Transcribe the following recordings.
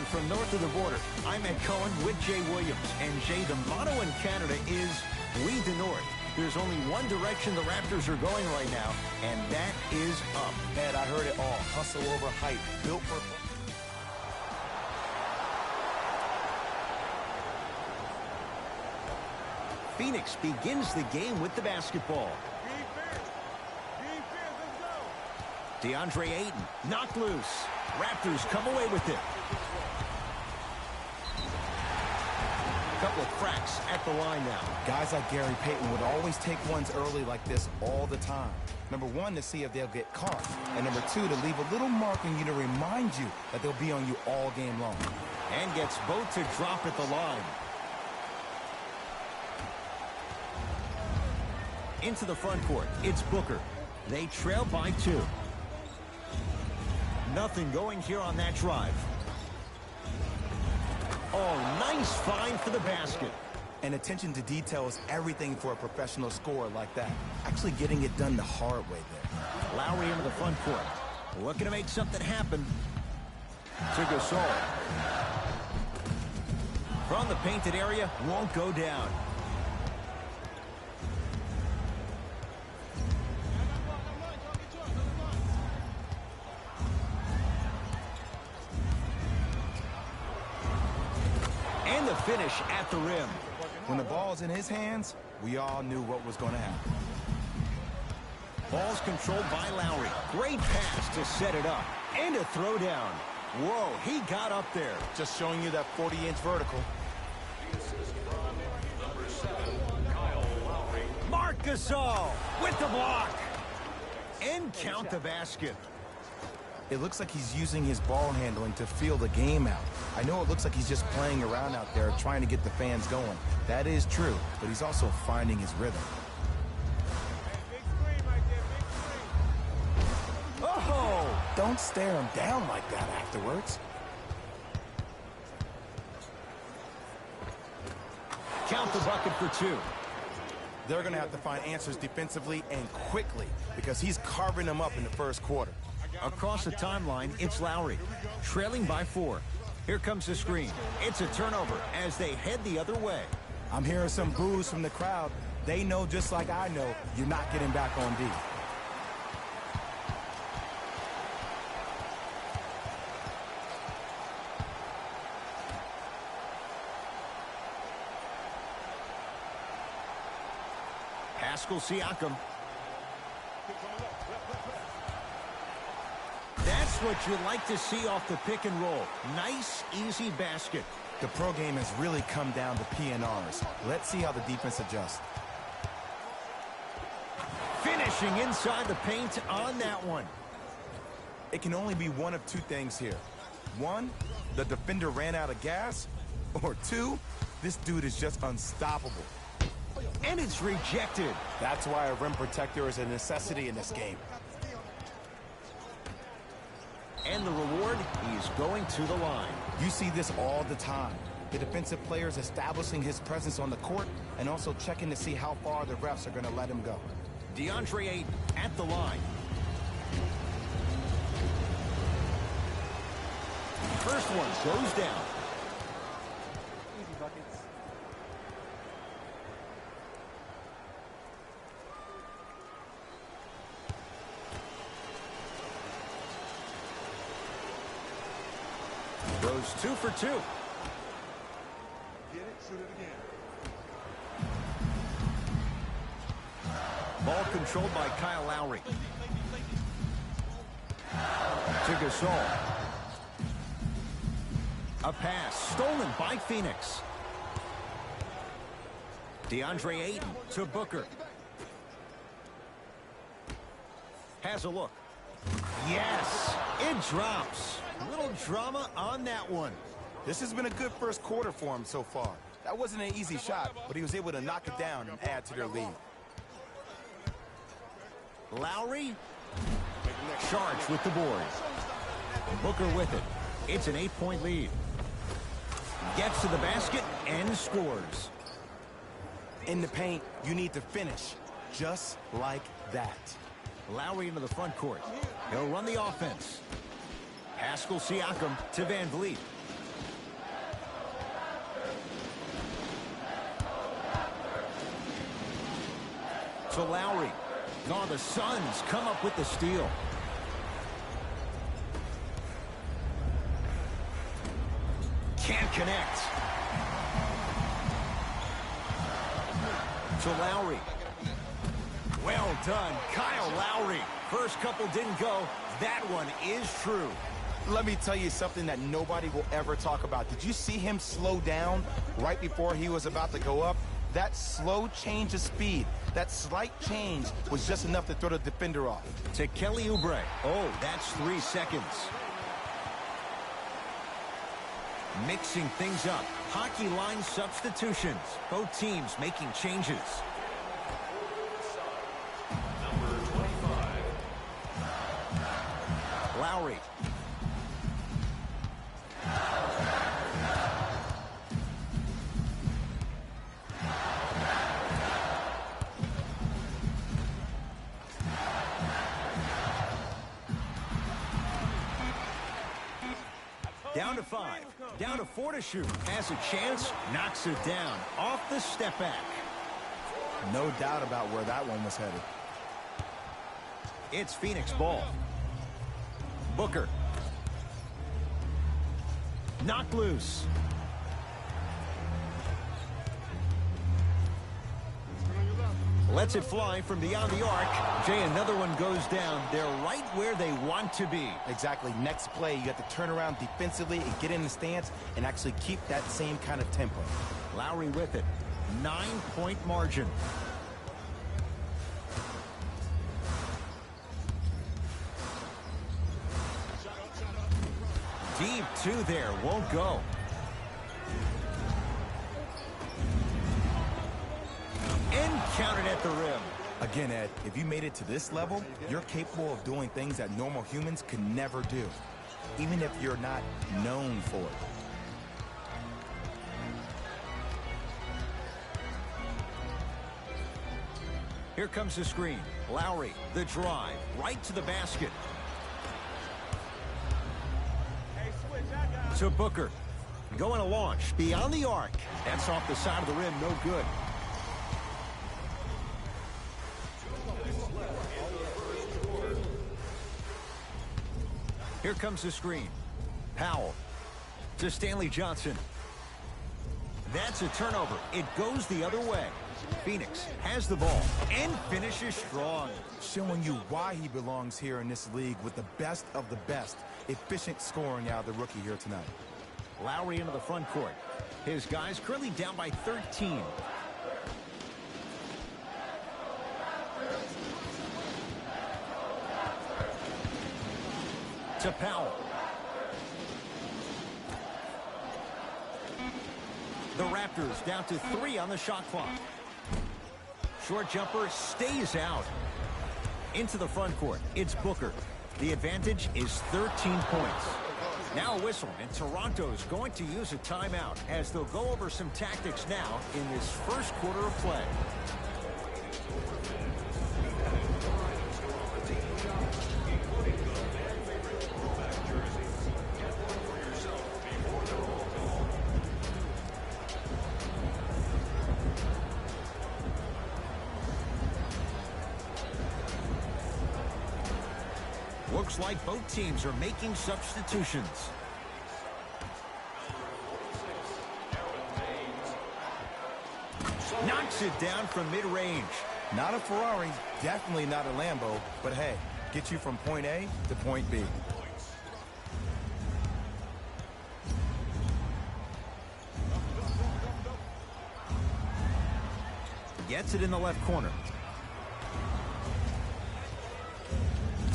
from north of the border. I'm Ed Cohen with Jay Williams. And Jay, the motto in Canada is "Lead the North." There's only one direction the Raptors are going right now, and that is up. Ed, I heard it all. Hustle over hype. Built for... Phoenix begins the game with the basketball. DeAndre Ayton knocked loose. Raptors come away with it. Couple of cracks at the line now. Guys like Gary Payton would always take ones early like this all the time. Number one, to see if they'll get caught. And number two, to leave a little mark on you to remind you that they'll be on you all game long. And gets both to drop at the line. Into the front court, it's Booker. They trail by 2. Nothing going here on that drive. Oh, nice find for the basket. And attention to detail is everything for a professional scorer like that. Actually getting it done the hard way there. Lowry into the front court. Looking to make something happen. To Gasol. From the painted area, won't go down. And the finish at the rim. When the ball's in his hands, we all knew what was going to happen. Ball's controlled by Lowry. Great pass to set it up. And a throwdown. Whoa, he got up there. Just showing you that 40-inch vertical. Marc Gasol with the block. And count the basket. It looks like he's using his ball handling to feel the game out. I know it looks like he's just playing around out there trying to get the fans going. That is true, but he's also finding his rhythm. Oh! Don't stare him down like that afterwards. Count the bucket for 2. They're going to have to find answers defensively and quickly because he's carving them up in the first quarter. Across the timeline, it's Lowry, trailing by 4. Here comes the screen. It's a turnover as they head the other way. I'm hearing some boos from the crowd. They know just like I know you're not getting back on D. Pascal Siakam. That's what you'd like to see off the pick and roll. Nice, easy basket. The pro game has really come down to PNRs. Let's see how the defense adjusts. Finishing inside the paint on that one. It can only be one of 2 things here. 1, the defender ran out of gas. Or 2, this dude is just unstoppable. And it's rejected. That's why a rim protector is a necessity in this game. And the reward, he's going to the line. You see this all the time. The defensive players establishing his presence on the court and also checking to see how far the refs are going to let him go. DeAndre Ayton at the line. First one goes down. Easy buckets. Goes 2 for 2. Get it, shoot it again. Ball controlled by Kyle Lowry. To Gasol. A pass stolen by Phoenix. DeAndre Ayton to Booker. Has a look. Yes, it drops. A little drama on that one. This has been a good first quarter for him so far. That wasn't an easy shot, but he was able to knock it down and add to their lead. Lowry charged with the boards. Booker with it. It's an 8-point lead. Gets to the basket and scores. In the paint, you need to finish just like that. Lowry into the front court. He'll run the offense. Pascal Siakam to Van Vliet. To Lowry. Oh, the Suns come up with the steal. Can't connect. To Lowry. Well done, Kyle Lowry. First couple didn't go. That one is true. Let me tell you something that nobody will ever talk about. Did you see him slow down right before he was about to go up? That slow change of speed, that slight change was just enough to throw the defender off. To Kelly Oubre. Oh, that's 3 seconds. Mixing things up. Hockey line substitutions. Both teams making changes. Number 25. Lowry. Down to 5. Down to 4 to shoot. Has a chance. Knocks it down. Off the step back. No doubt about where that one was headed. It's Phoenix ball. Booker. Knocked loose. Lets it fly from beyond the arc. Jay, another one goes down. They're right where they want to be. Exactly. Next play, you got to turn around defensively and get in the stance and actually keep that same kind of tempo. Lowry with it. 9-point margin. Deep two there. Won't go. And counted at the rim. Again, Ed, if you made it to this level, you're capable of doing things that normal humans could never do, even if you're not known for it. Here comes the screen. Lowry, the drive, right to the basket. To Booker. Going to launch beyond the arc. That's off the side of the rim. No good. Here comes the screen. Powell to Stanley Johnson. That's a turnover. It goes the other way. Phoenix has the ball and finishes strong. Showing you why he belongs here in this league with the best of the best. Efficient scoring out of the rookie here tonight. Lowry into the front court. His guys currently down by 13. To Powell. The Raptors down to 3 on the shot clock. Short jumper stays out. Into the front court. It's Booker. The advantage is 13 points. Now a whistle, and Toronto's going to use a timeout as they'll go over some tactics now in this first quarter of play. Looks like both teams are making substitutions. Knocks it down from mid-range. Not a Ferrari, definitely not a Lambo, but hey, get you from point A to point B. Gets it in the left corner.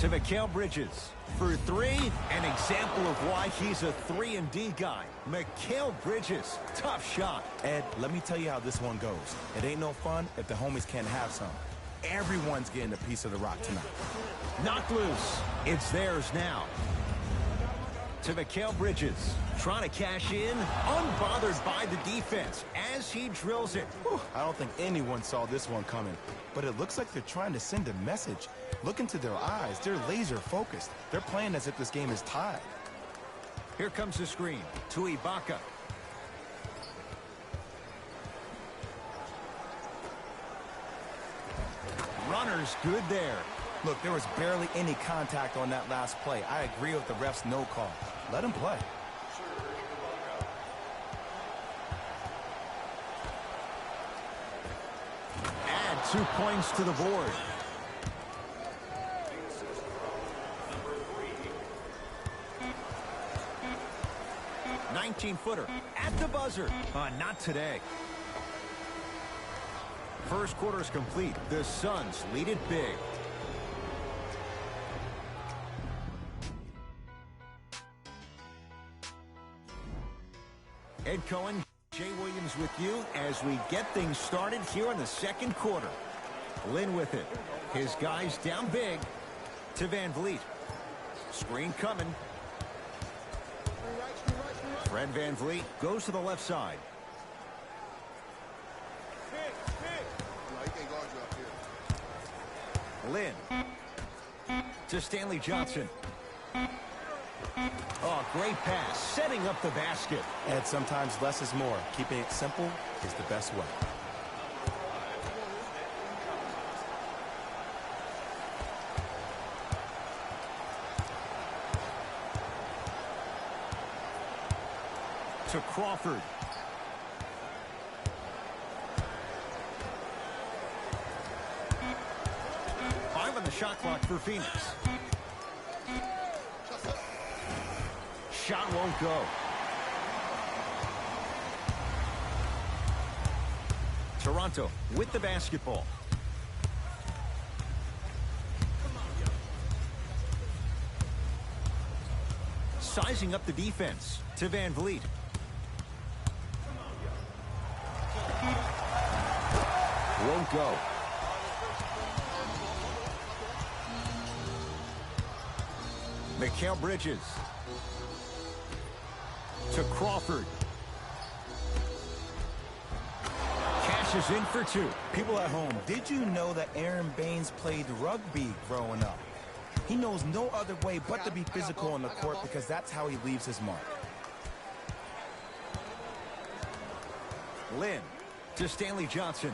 To Mikal Bridges for 3. An example of why he's a 3-and-D guy. Mikal Bridges, tough shot. Ed, let me tell you how this one goes. It ain't no fun if the homies can't have some. Everyone's getting a piece of the rock tonight. Knocked loose. It's theirs now. To Mikal Bridges. Trying to cash in. Unbothered by the defense as he drills it. Whew, I don't think anyone saw this one coming. But it looks like they're trying to send a message. Look into their eyes. They're laser focused. They're playing as if this game is tied. Here comes the screen. To Ibaka. runner's good there. Look, there was barely any contact on that last play. I agree with the ref's no call. Let him play. Add 2 points to the board. 19-footer at the buzzer. Not today. First quarter is complete. The Suns lead it big. Ed Cohen, Jay Williams with you as we get things started here in the second quarter. Lynn with it. His guys down big to Van Vliet. Screen coming. Fred Van Vliet goes to the left side. Lynn to Stanley Johnson. Oh, great pass, setting up the basket. Ed, sometimes less is more. Keeping it simple is the best way. To Crawford. Five on the shot clock for Phoenix. Shot won't go. Toronto with the basketball. Sizing up the defense to Van Vliet. Won't go. Mikal Bridges to Crawford. Cashes in for 2. People at home, did you know that Aaron Baines played rugby growing up? He knows no other way but to be physical on the court because that's how he leaves his mark. Lynn to Stanley Johnson.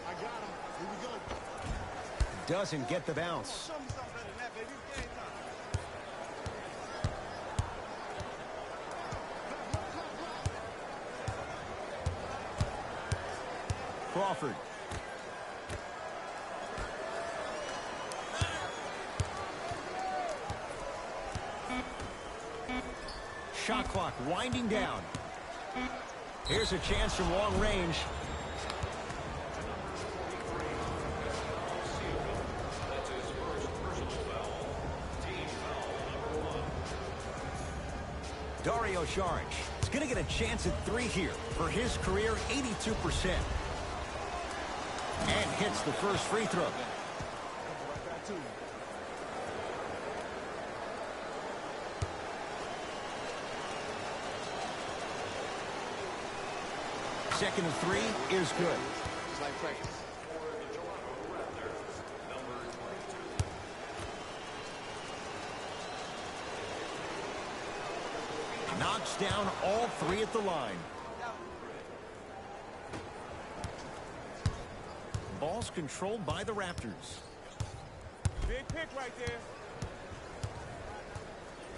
I got him. Here we go. Doesn't get the bounce. Show me something better than that, baby. Game time. Crawford. Shot clock winding down. Here's a chance from long range. Dario Saric is going to get a chance at 3 here for his career 82%. And hits the first free throw. Second and 3 is good. It's like practice. Knocks down all 3 at the line. Ball's controlled by the Raptors. Big pick right there.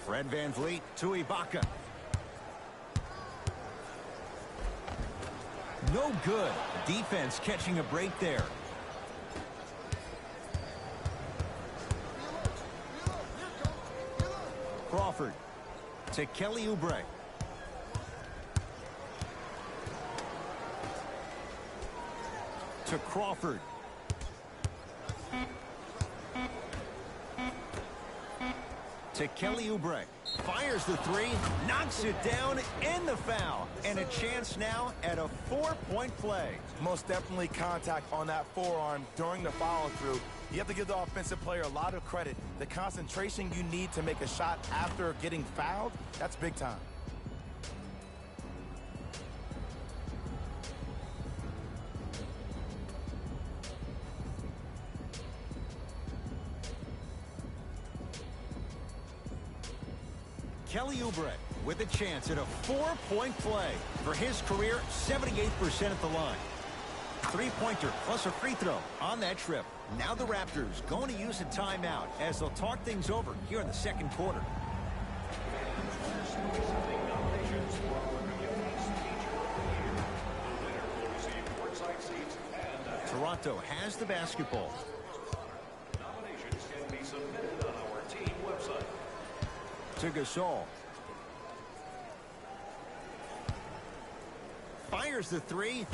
Fred Van Vliet to Ibaka. No good. Defense catching a break there. Crawford to Kelly Oubre. To Crawford. To Kelly Oubre. Fires the 3, knocks it down, and the foul. And a chance now at a 4-point play. Most definitely contact on that forearm during the follow-through. You have to give the offensive player a lot of credit. The concentration you need to make a shot after getting fouled, that's big time. Kelly Oubre with a chance at a 4-point play for his career 78% at the line. Three-pointer plus a free throw on that trip. Now the Raptors going to use a timeout as they'll talk things over here in the second quarter. Toronto has the basketball. Nominations can be submitted on our team website. To Gasol. Fires the three.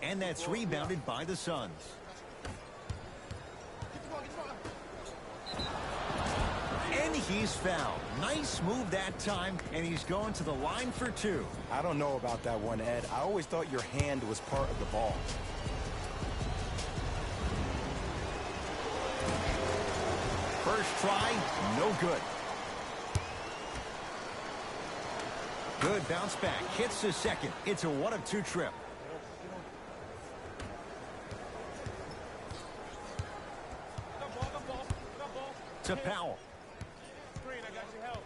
And that's rebounded by the Suns. And he's fouled. Nice move that time, and he's going to the line for two. I don't know about that one, Ed. I always thought your hand was part of the ball. First try, no good. Good bounce back. Hits the second. It's a 1-of-2 trip. To Powell. Screen, I got your help.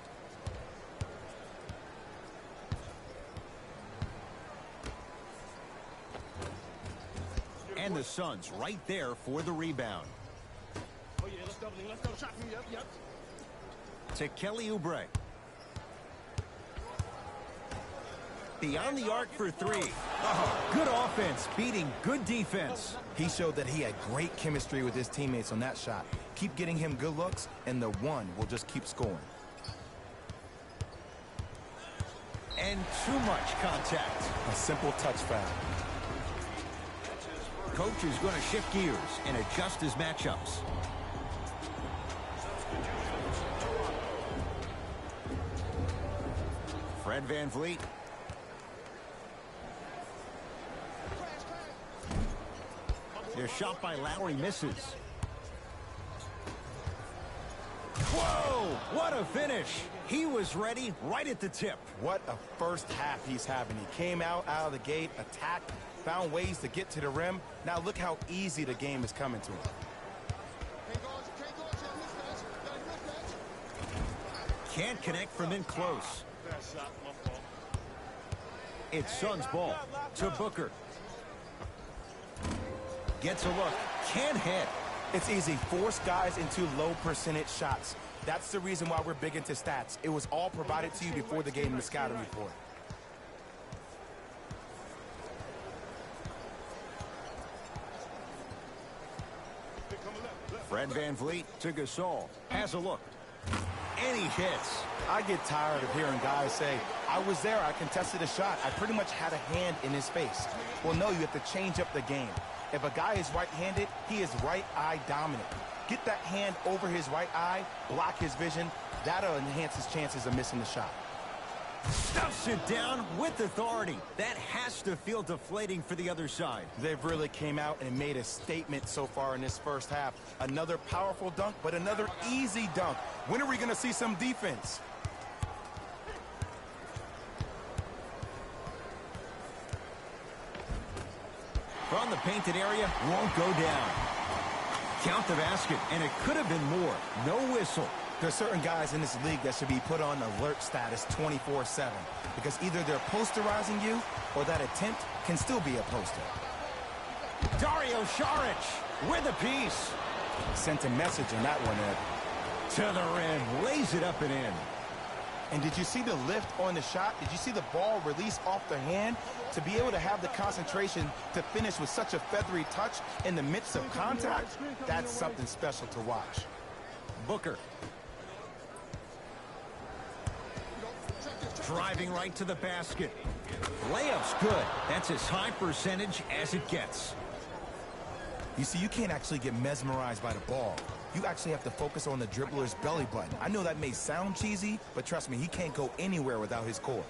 And the Suns right there for the rebound. Oh, yeah, let's double. Let's go. Shot from you. Yep. To Kelly Oubre. Beyond the arc for three. Good offense, beating good defense. He showed that he had great chemistry with his teammates on that shot. Keep getting him good looks, and the one will just keep scoring. And too much contact. A simple touch foul. Coach is going to shift gears and adjust his matchups. Fred VanVleet. Their shot by Lowry misses. Whoa! What a finish! He was ready right at the tip. What a first half he's having. He came out of the gate, attacked, found ways to get to the rim. Now look how easy the game is coming to him. Can't connect from in close. Bad shot, my fault. It's Suns ball to Booker. Gets a look. Can't hit. It's easy. Force guys into low percentage shots. That's the reason why we're big into stats. It was all provided to you before the game in the scouting report. Fred VanVleet to Gasol. Has a look. And he hits. I get tired of hearing guys say, I was there, I contested a shot. I pretty much had a hand in his face. Well, no, you have to change up the game. If a guy is right-handed, he is right eye dominant. Get that hand over his right eye, block his vision. That'll enhance his chances of missing the shot. Stuffs it down with authority. That has to feel deflating for the other side. They've really came out and made a statement so far in this first half. Another powerful dunk, but another easy dunk. When are we going to see some defense? From the painted area, won't go down. Count the basket, and it could have been more. No whistle. There's certain guys in this league that should be put on alert status 24/7 because either they're posterizing you or that attempt can still be a poster. Dario Saric with a piece. Sent a message on that one, Ed. To the rim, lays it up and in. And did you see the lift on the shot? Did you see the ball release off the hand? To be able to have the concentration to finish with such a feathery touch in the midst of contact, that's something special to watch. Booker. Driving right to the basket. Layup's good. That's as high percentage as it gets. You see, you can't actually get mesmerized by the ball. You actually have to focus on the dribbler's belly button. I know that may sound cheesy, but trust me, he can't go anywhere without his core.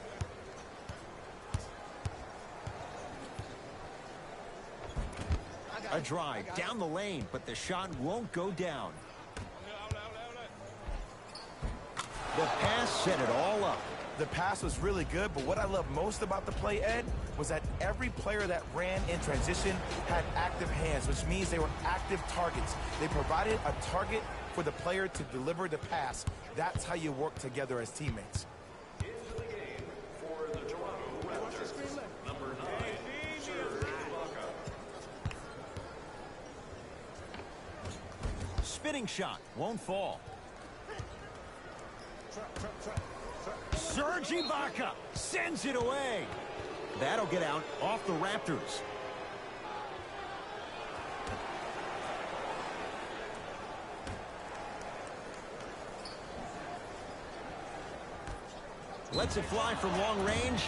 A drive down the lane, but the shot won't go down. The pass set it all up. The pass was really good, but what I love most about the play, Ed, was that every player that ran in transition had active hands, which means they were active targets. They provided a target for the player to deliver the pass. That's how you work together as teammates. Into the game for the Toronto Raptors, number 9, Serge Ibaka. spinning shot. Won't fall. Serge Ibaka sends it away. That'll get out off the Raptors. Lets it fly from long range.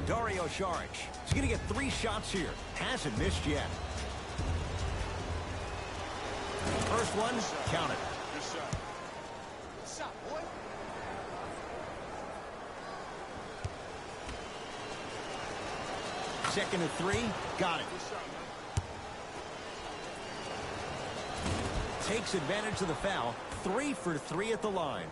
Dario Saric. He's going to get 3 shots here. Hasn't missed yet. First one, count it. Good shot. Good shot, boy. Second and 3, got it. Good shot, man. Takes advantage of the foul. 3 for 3 at the line.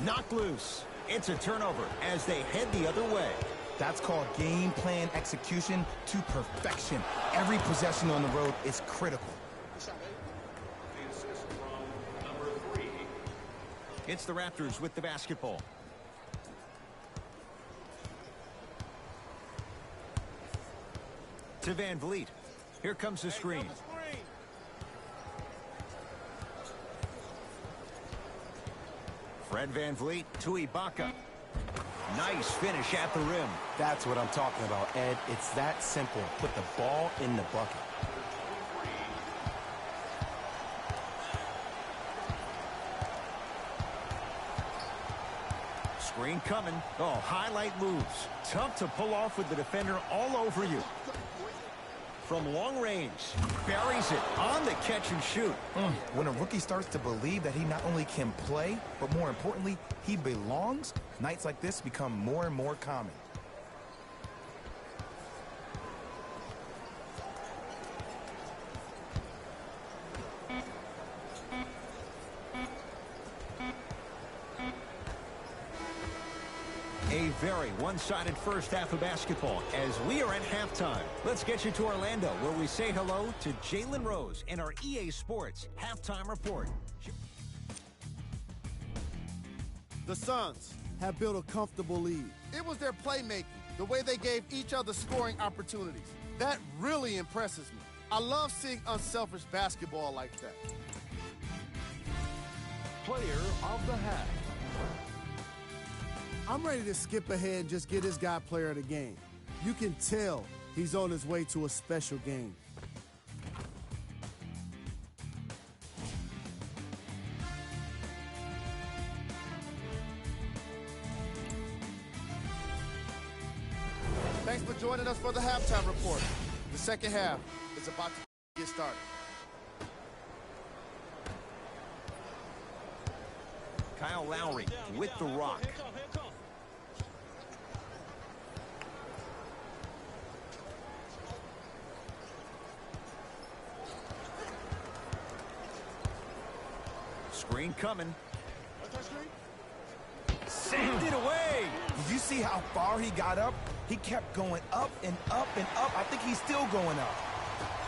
Knocked loose. It's a turnover as they head the other way. That's called game plan execution to perfection. Every possession on the road is critical. Good shot, baby. The assist from number 3. It's the Raptors with the basketball. To Van Vliet. Here comes the screen. Hey, screen. Fred Van Vliet to Ibaka. Nice finish at the rim. That's what I'm talking about, Ed. It's that simple. Put the ball in the bucket. Screen coming. Oh, highlight moves. Tough to pull off with the defender all over you. From long range, buries it on the catch and shoot. When a rookie starts to believe that he not only can play, but more importantly, he belongs, nights like this become more and more common. A very one-sided first half of basketball as we are at halftime. Let's get you to Orlando, where we say hello to Jalen Rose in our EA Sports Halftime Report. The Suns have built a comfortable lead. It was their playmaking, the way they gave each other scoring opportunities. That really impresses me. I love seeing unselfish basketball like that. Player of the half. I'm ready to skip ahead and just get this guy player of the game. You can tell he's on his way to a special game. Thanks for joining us for the halftime report. The second half is about to get started. Kyle Lowry with the rock. Here come, here come. Screen coming. Touch screen. Send it away. Did you see how far he got up? He kept going up and up and up. I think he's still going up.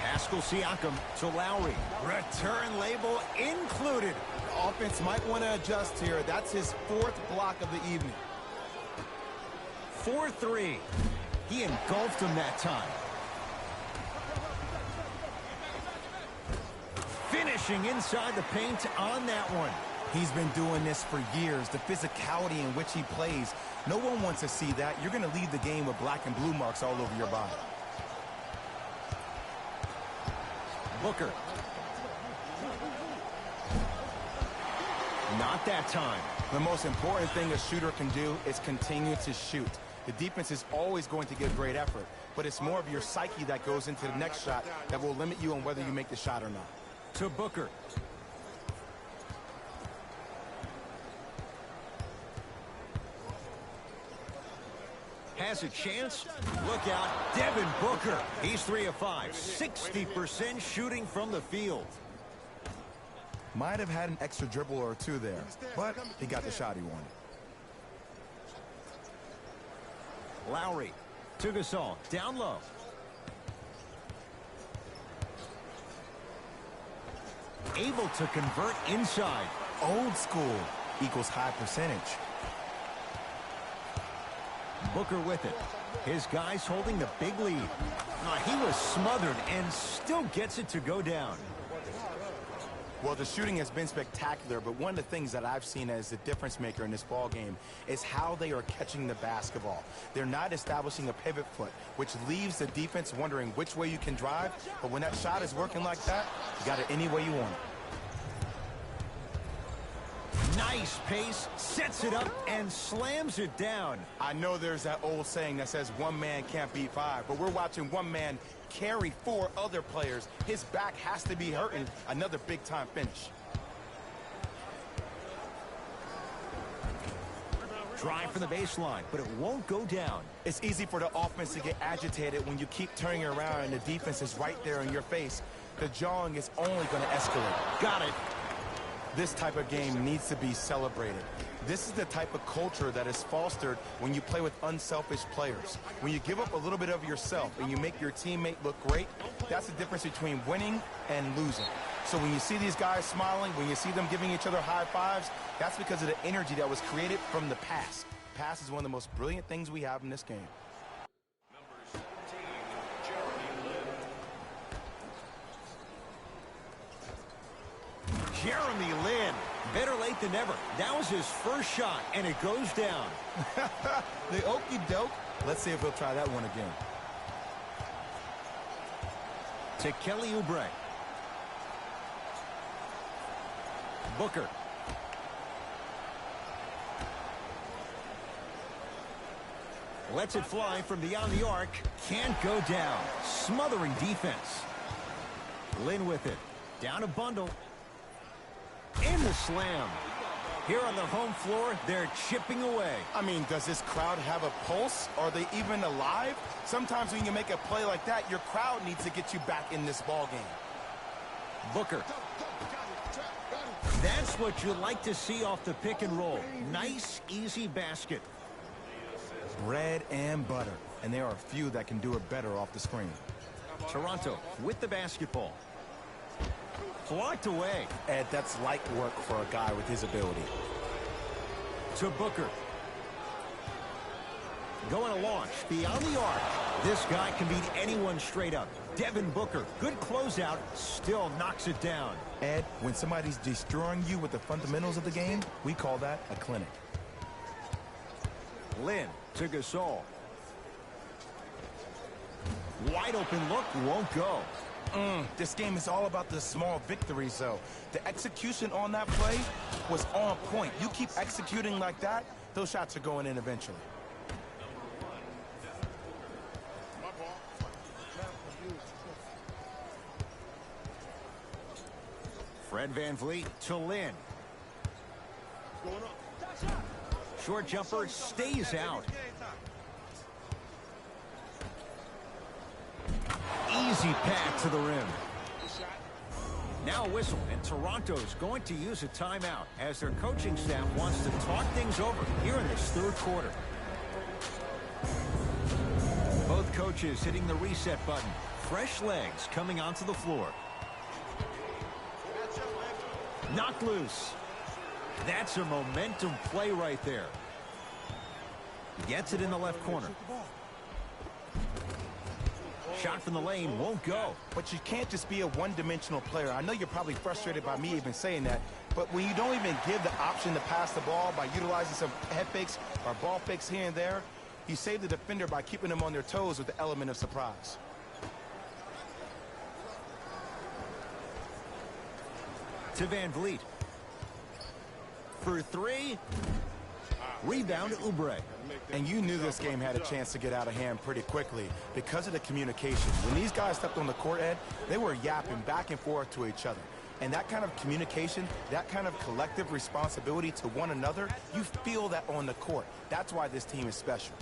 Pascal Siakam to Lowry. Return label included. The offense might want to adjust here. That's his 4th block of the evening. 4-3. He engulfed him that time. Finishing inside the paint on that one. He's been doing this for years. The physicality in which he plays. No one wants to see that. You're going to leave the game with black and blue marks all over your body. Booker. Not that time. The most important thing a shooter can do is continue to shoot. The defense is always going to give great effort, but it's more of your psyche that goes into the next shot that will limit you on whether you make the shot or not. To Booker. Has a chance. Look out, Devin Booker. He's 3 of 5, 60% shooting from the field. Might have had an extra dribble or two there, but he got the shot he wanted. Lowry to Gasol, down low. Able to convert inside. old school equals high percentage. Booker with it. His guys holding the big lead. He was smothered and still gets it to go down. Well, the shooting has been spectacular, but one of the things that I've seen as the difference maker in this ball game is how they are catching the basketball. They're not establishing a pivot foot, which leaves the defense wondering which way you can drive, but when that shot is working like that, you got it any way you want it. Nice pace, sets it up, and slams it down. I know there's that old saying that says one man can't beat five, but we're watching one man carry 4 other players. His back has to be hurting. Another big-time finish. Drive from the baseline, but it won't go down. It's easy for the offense to get agitated when you keep turning around and the defense is right there in your face. The jawing is only going to escalate. Got it. This type of game needs to be celebrated. This is the type of culture that is fostered when you play with unselfish players. When you give up a little bit of yourself and you make your teammate look great, that's the difference between winning and losing. So when you see these guys smiling, when you see them giving each other high fives, that's because of the energy that was created from the pass. Pass is one of the most brilliant things we have in this game. Jeremy Lin, better late than never. That was his first shot, and it goes down. The okie doke. Let's see if he'll try that one again. To Kelly Oubre. Booker. Lets it fly from beyond the arc. Can't go down. Smothering defense. Lin with it. Down a bundle. In the slam. Here on the home floor, they're chipping away. I mean, does this crowd have a pulse? Are they even alive? Sometimes when you make a play like that, your crowd needs to get you back in this ball game. Booker. That's what you like to see off the pick and roll. Nice, easy basket. Bread and butter. And there are a few that can do it better off the screen. Toronto with the basketball. Blocked away. Ed, that's light work for a guy with his ability. To Booker. Going to launch beyond the arc. This guy can beat anyone straight up. Devin Booker, good closeout, still knocks it down. Ed, when somebody's destroying you with the fundamentals of the game, we call that a clinic. Lin to Gasol. Wide open look, won't go. This game is all about the small victories, though. The execution on that play was on point. You keep executing like that, those shots are going in eventually. Fred VanVleet to Lin. Short jumper stays out. Easy pass to the rim. Now a whistle, and Toronto's going to use a timeout as their coaching staff wants to talk things over here in this third quarter. Both coaches hitting the reset button. Fresh legs coming onto the floor. Knocked loose. That's a momentum play right there. Gets it in the left corner. Shot from the lane won't go. But you can't just be a one-dimensional player. I know you're probably frustrated by me even saying that, but when you don't even give the option to pass the ball by utilizing some head fakes or ball fakes here and there, you save the defender by keeping them on their toes with the element of surprise. To VanVleet. For three. Rebound Oubre. And you knew this game had a chance to get out of hand pretty quickly because of the communication. When these guys stepped on the court, Ed, they were yapping back and forth to each other. And that kind of communication, that kind of collective responsibility to one another, you feel that on the court. That's why this team is special.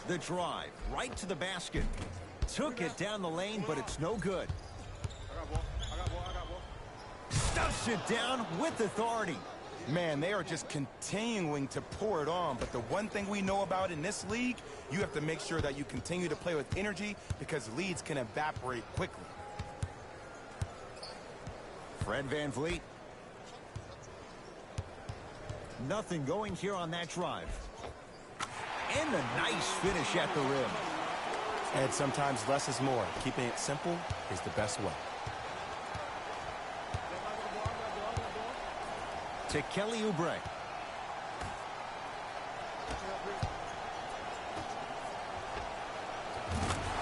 The drive, right to the basket. Took it down the lane, but it's no good. Stuffs it down with authority. Man, they are just continuing to pour it on. But the one thing we know about in this league, you have to make sure that you continue to play with energy because leads can evaporate quickly. Fred VanVleet. Nothing going here on that drive. And a nice finish at the rim. And sometimes less is more. Keeping it simple is the best way. To Kelly Oubre.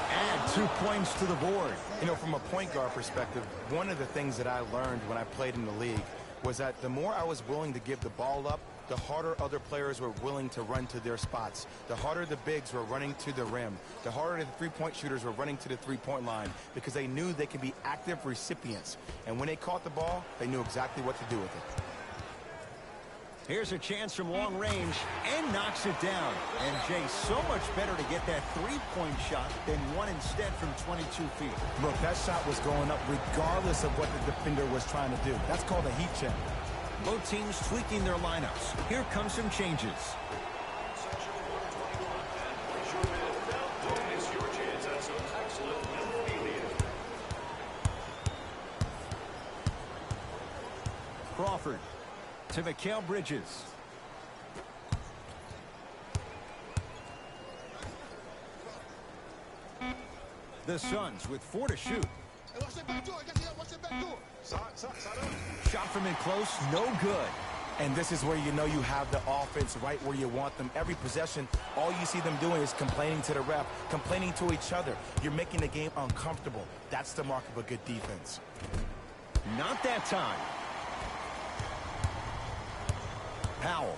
Add 2 points to the board. You know, from a point guard perspective, one of the things that I learned when I played in the league was that the more I was willing to give the ball up, the harder other players were willing to run to their spots. The harder the bigs were running to the rim. The harder the three-point shooters were running to the three-point line because they knew they could be active recipients. And when they caught the ball, they knew exactly what to do with it. Here's a chance from long range and knocks it down. And Jay, so much better to get that three-point shot than one instead from 22 feet. Look, that shot was going up regardless of what the defender was trying to do. That's called a heat check. Both teams tweaking their lineups. Here come some changes. Section 121, and place your bid. Don't miss your chance at some excellent memorabilia. Crawford to Mikal Bridges. The Suns with 4 to shoot. Watch that back door. Watch that back door. Shot from in close, no good. And this is where you know you have the offense right where you want them. Every possession, all you see them doing is complaining to the ref, complaining to each other. You're making the game uncomfortable. That's the mark of a good defense. Not that time. Powell.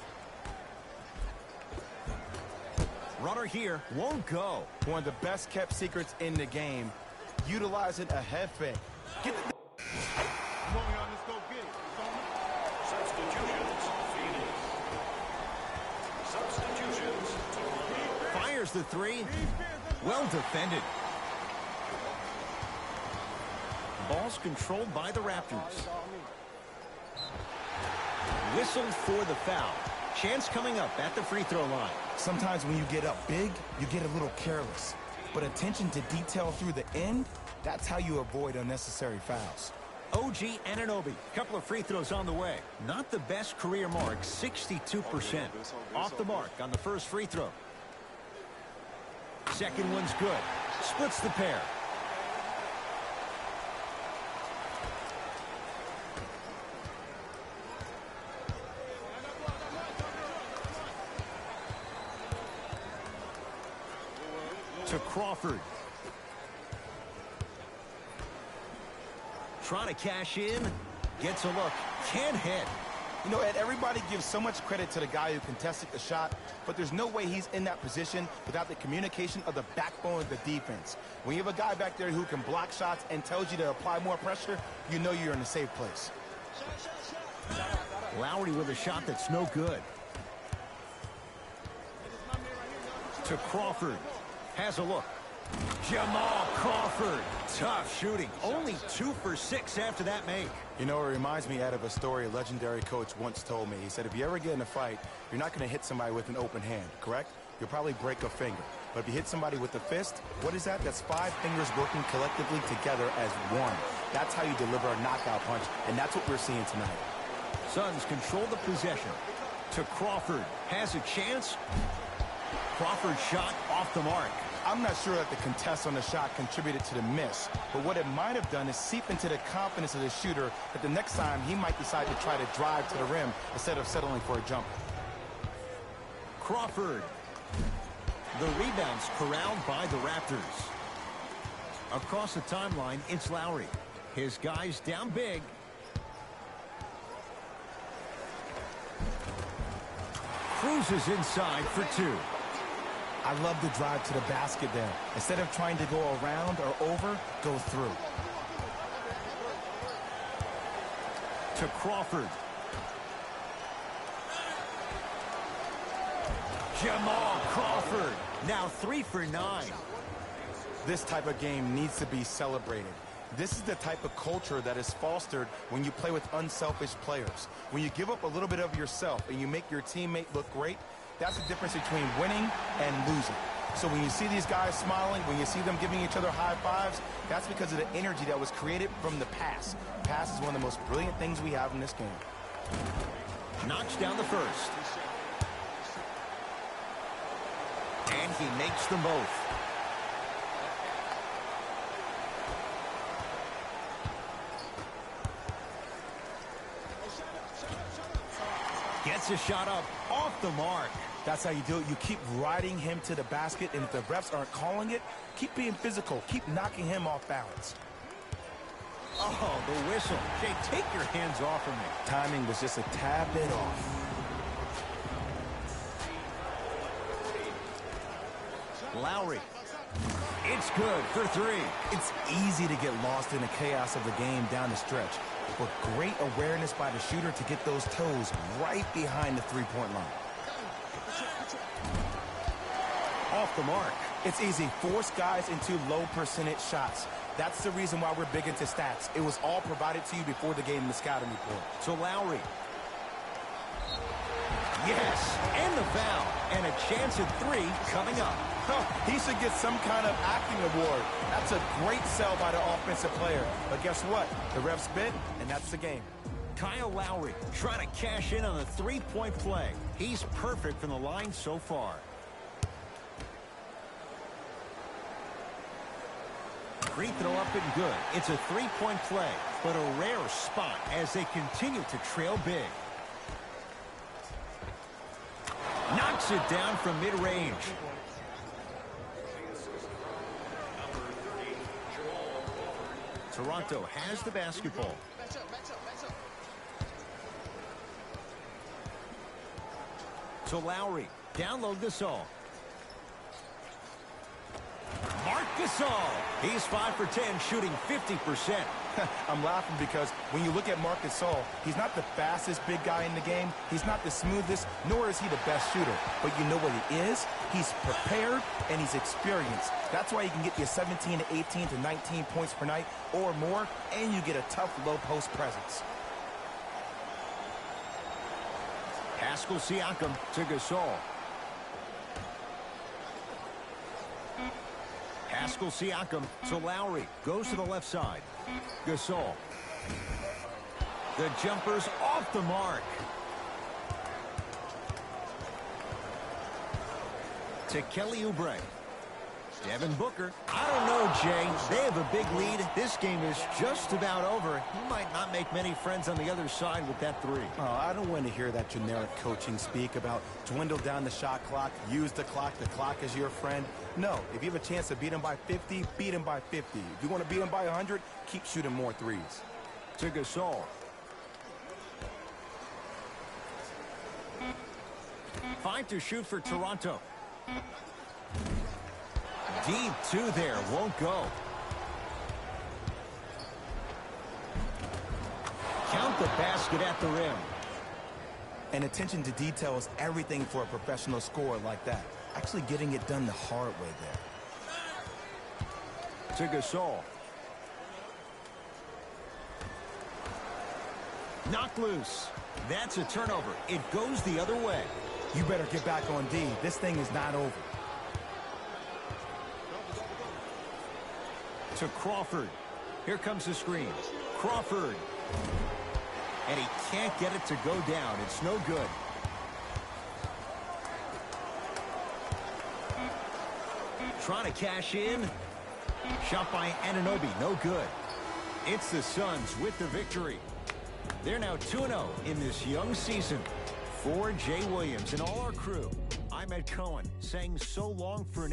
Runner here, won't go. One of the best kept secrets in the game, utilizing a head fake. Get the Substitutions, Phoenix. Substitutions, Toronto. Fires the three. Well defended. Ball's controlled by the Raptors. Whistled for the foul. Chance coming up at the free throw line. Sometimes when you get up big, you get a little careless. But attention to detail through the end, that's how you avoid unnecessary fouls. OG Anunoby, couple of free throws on the way. Not the best career mark, 62%. Off the mark on the first free throw. Second one's good. Splits the pair. To Crawford. Trying to cash in. Gets a look. Can't hit. You know, Ed, everybody gives so much credit to the guy who contested the shot, but there's no way he's in that position without the communication of the backbone of the defense. When you have a guy back there who can block shots and tells you to apply more pressure, you know you're in a safe place. Lowry with a shot that's no good. To Crawford. Has a look. Jamal Crawford. Tough shooting. Only 2 for 6 after that make. You know, it reminds me, Ed, of a story a legendary coach once told me. He said, if you ever get in a fight, you're not going to hit somebody with an open hand, correct? You'll probably break a finger. But if you hit somebody with a fist, what is that? That's 5 fingers working collectively together as one. That's how you deliver a knockout punch, and that's what we're seeing tonight. Suns control the possession. To Crawford. Has a chance. Crawford's shot off the mark. I'm not sure that the contest on the shot contributed to the miss, but what it might have done is seep into the confidence of the shooter that the next time he might decide to try to drive to the rim instead of settling for a jumper. Crawford. The rebound's corralled by the Raptors. Across the timeline, it's Lowry. His guys down big. Cruises inside for 2. I love the drive to the basket there. Instead of trying to go around or over, go through. To Crawford. Jamal Crawford. Now 3 for 9. This type of game needs to be celebrated. This is the type of culture that is fostered when you play with unselfish players. When you give up a little bit of yourself and you make your teammate look great, that's the difference between winning and losing. So when you see these guys smiling, when you see them giving each other high fives, that's because of the energy that was created from the pass. Pass is one of the most brilliant things we have in this game. Knocks down the first. And he makes them both. Gets a shot up off the mark. That's how you do it. You keep riding him to the basket, and if the refs aren't calling it, keep being physical. Keep knocking him off balance. Oh, the whistle. Jay, take your hands off of me. Timing was just a tad bit off. Lowry. It's good for three. It's easy to get lost in the chaos of the game down the stretch, but great awareness by the shooter to get those toes right behind the three-point line. Off the mark. It's easy. Force guys into low percentage shots. That's the reason why we're big into stats. It was all provided to you before the game in the scouting report. So Lowry. Yes, and the foul. And a chance at three coming up. He should get some kind of acting award. That's a great sell by the offensive player. But guess what? The refs bit, and that's the game. Kyle Lowry trying to cash in on the three-point play. He's perfect from the line so far. Free throw up and good. It's a three-point play, but a rare spot as they continue to trail big. Knocks it down from mid-range. Toronto has the basketball. So Lowry, download Gasol. Marc Gasol. He's 5 for 10, shooting 50%. I'm laughing because when you look at Marc Gasol, he's not the fastest big guy in the game. He's not the smoothest, nor is he the best shooter. But you know what he is? He's prepared and he's experienced. That's why he can get you 17 to 18 to 19 points per night or more, and you get a tough low post presence. Pascal Siakam to Gasol. Pascal Siakam to Lowry. Goes to the left side. Gasol. The jumper's off the mark. To Kelly Oubre. Devin Booker. I don't know, Jay. They have a big lead. This game is just about over. He might not make many friends on the other side with that three. Oh, I don't want to hear that generic coaching speak about dwindle down the shot clock, use the clock as your friend. No, if you have a chance to beat him by 50, beat him by 50. If you want to beat him by 100, keep shooting more threes. To Gasol. 5 to shoot for Toronto. Deep two there, won't go. Count the basket at the rim. And attention to detail is everything for a professional scorer like that. Actually getting it done the hard way there. To Gasol. Knocked loose. That's a turnover. It goes the other way. You better get back on D. This thing is not over. To Crawford. Here comes the screen. Crawford. And he can't get it to go down. It's no good. Trying to cash in. Shot by Anunoby. No good. It's the Suns with the victory. They're now 2-0 in this young season. For Jay Williams and all our crew, I'm Ed Cohen saying so long for now.